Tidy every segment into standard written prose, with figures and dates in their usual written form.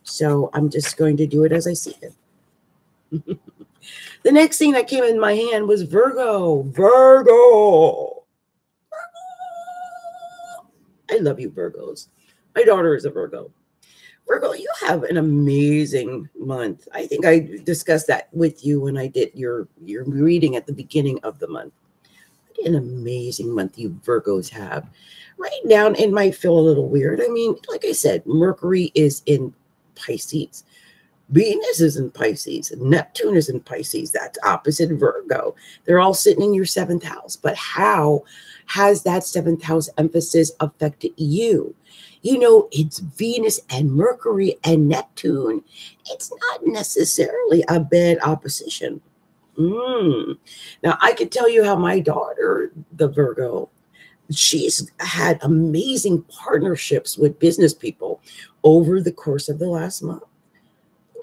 So I'm just going to do it as I see it. The next thing that came in my hand was Virgo. Virgo. I love you, Virgos. My daughter is a Virgo. Virgo, you have an amazing month. I think I discussed that with you when I did your reading at the beginning of the month. What an amazing month you Virgos have. Right now, it might feel a little weird. I mean, like I said, Mercury is in Pisces. Venus is in Pisces. Neptune is in Pisces. That's opposite Virgo. They're all sitting in your 7th house. But how has that 7th house emphasis affected you? You know, it's Venus and Mercury and Neptune. It's not necessarily a bad opposition. Now, I could tell you how my daughter, the Virgo, she's had amazing partnerships with business people over the course of the last month.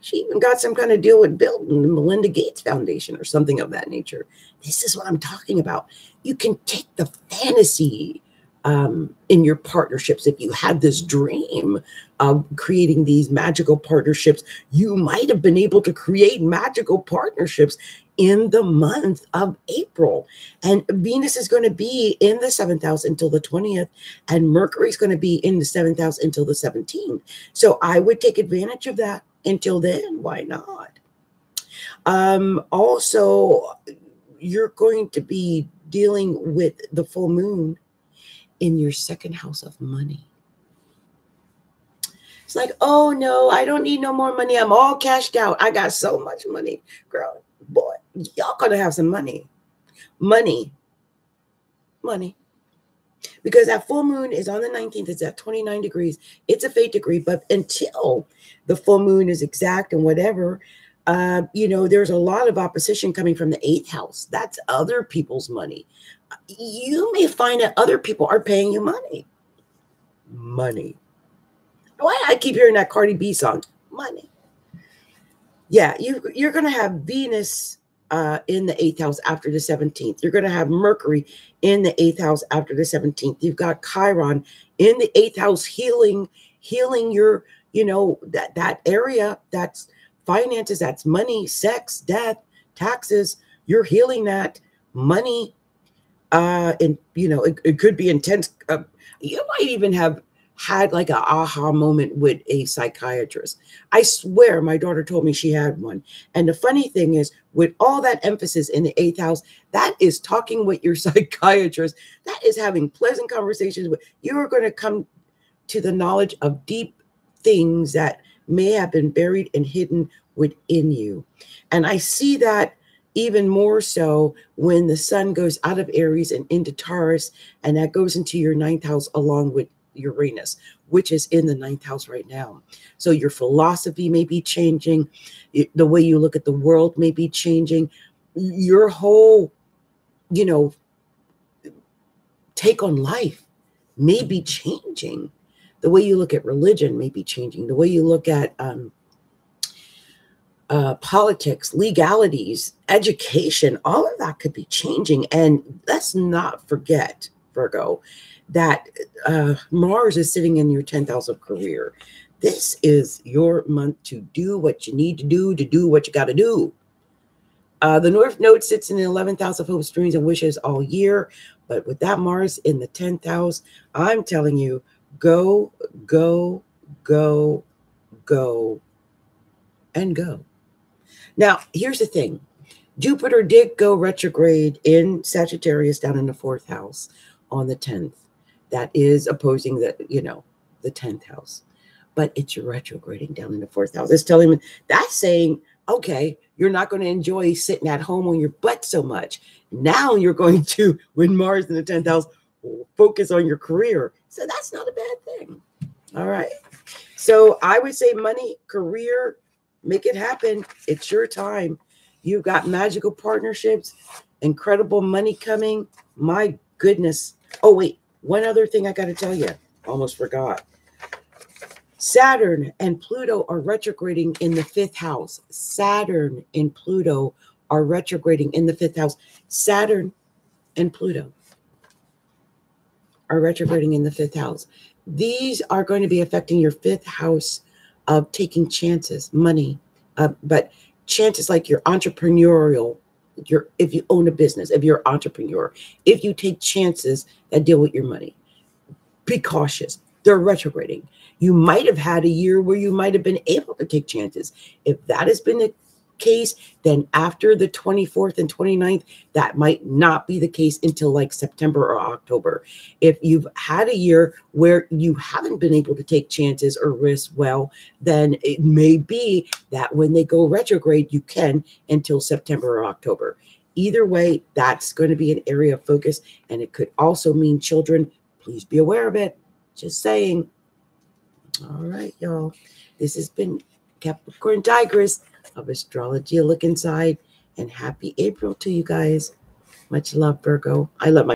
She even got some kind of deal with Bill and the Melinda Gates Foundation or something of that nature. This is what I'm talking about. You can take the fantasy in your partnerships. If you had this dream of creating these magical partnerships, you might have been able to create magical partnerships in the month of April. And Venus is going to be in the 7th house until the 20th, and Mercury is going to be in the 7th house until the 17th. So I would take advantage of that. Until then, why not? Also, you're going to be dealing with the full moon in your 2nd house of money. It's like, oh no, I don't need no more money. I'm all cashed out. I got so much money. Girl, boy, y'all gonna have some money. Money. Because that full moon is on the 19th. It's at 29 degrees. It's a fate degree. But until the full moon is exact and whatever, there's a lot of opposition coming from the 8th house. That's other people's money. You may find that other people are paying you money. Money. Why I keep hearing that Cardi B song? Money. Yeah, you're going to have Venus in the 8th house after the 17th. You're going to have Mercury in the 8th house after the 17th. You've got Chiron in the 8th house healing your, that area. That's finances, that's money, sex, death, taxes. You're healing that money. And, it could be intense. You might even have had like an aha moment with a psychiatrist. I swear my daughter told me she had one. And the funny thing is, with all that emphasis in the 8th house, that is talking with your psychiatrist. That is having pleasant conversations with. You are going to come to the knowledge of deep things that may have been buried and hidden within you. And I see that even more so when the sun goes out of Aries and into Taurus, and that goes into your 9th house along with Uranus, which is in the 9th house right now. So your philosophy may be changing. The way you look at the world may be changing. Your whole, take on life may be changing. The way you look at religion may be changing. The way you look at politics, legalities, education, all of that could be changing. And let's not forget, Virgo, that Mars is sitting in your 10th house of career. This is your month to do what you need to do what you got to do. The North Node sits in the 11th house of hopes, dreams, and wishes all year. But with that Mars in the 10th house, I'm telling you, go, go, go, go, and go. Now, here's the thing. Jupiter did go retrograde in Sagittarius down in the 4th house on the 10th. That is opposing the 10th house. But it's retrograding down in the 4th house. It's telling me, that's saying, okay, you're not going to enjoy sitting at home on your butt so much. Now you're going to, when Mars in the 10th house, focus on your career. So that's not a bad thing. All right. So I would say money, career, make it happen. It's your time. You've got magical partnerships, incredible money coming. My goodness. Oh, wait. One other thing I got to tell you. Almost forgot. Saturn and Pluto are retrograding in the 5th house. Saturn and Pluto are retrograding in the 5th house. Saturn and Pluto are retrograding in the 5th house. These are going to be affecting your 5th house of taking chances, money, but chances like your entrepreneurial, if you own a business, if you're an entrepreneur, if you take chances that deal with your money, be cautious. They're retrograding. You might have had a year where you might have been able to take chances. If that has been the case, then after the 24th and 29th, that might not be the case until like September or October. If you've had a year where you haven't been able to take chances or risks, well, then it may be that when they go retrograde, you can until September or October. Either way, that's going to be an area of focus, and it could also mean children. Please be aware of it. Just saying. All right, y'all. This has been Capricorntigress of Astrology, a look inside, and happy April to you guys. Much love, Virgo. I love my